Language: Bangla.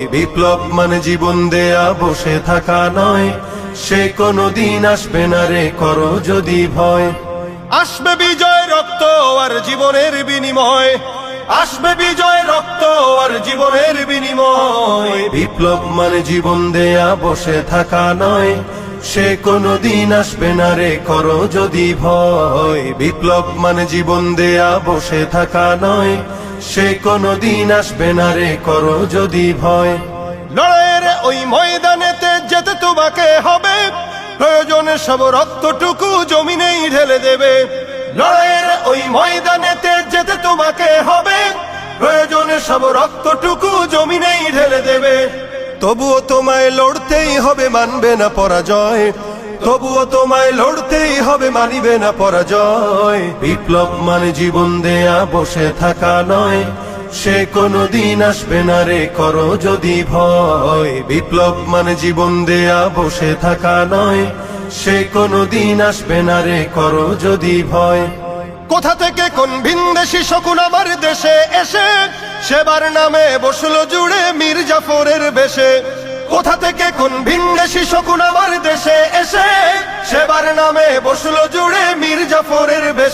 বিপ্লব মানে জীবন দেয়া বসে থাকা নয়, সে কোনদিন আসবে না রে করো যদি ভয়। আসবে বিজয় রক্ত আর জীবনের বিনিময়, আসবে বিজয় রক্ত আর জীবনের বিনিময়। বিপ্লব মানে জীবন দেয়া বসে থাকা নয়, সে কোনদিন আসবে না রে করো যদি ভয়। বিপ্লব মানে জীবন দেয়া বসে থাকা নয়, সে কোনদিন আসবে না রে করো যদি ভয়। লড়াইয়ের ওই ময়দানেতে যেতে তোমাকে হবে, প্রয়োজনে সব রক্তটুকু জমিনেই ঢেলে দেবে। লড়াইয়ের ওই ময়দানেতে যেতে তোমাকে হবে, প্রয়োজনে সব রক্তটুকু জমিনেই ঢেলে দেবে। তবুও তোমায় লড়তেই হবে, মানবে না পরাজয়। তবুও তোমায় লড়তেই হবে, মানিবে না পরাজয়। বিপ্লব মানে জীবন দেয়া বসে থাকা নয়, সে কোনদিন আসবে না রে করো যদি ভয়। বিপ্লব মানে জীবন দেয়া বসে থাকা নয়, সে কোনদিন আসবে না রে করো যদি ভয়। কোথা থেকে কোন ভিনদেশী শকুন আমার দেশে এসে সেবার নামে বসলো জুড়ে মীর জাফরের বেশে। কোথা থেকে কোন ভিনদেশী শকুন আমার দেশে এসে সেবার নামে বসলো জুড়ে মীর জাফরের বেশে।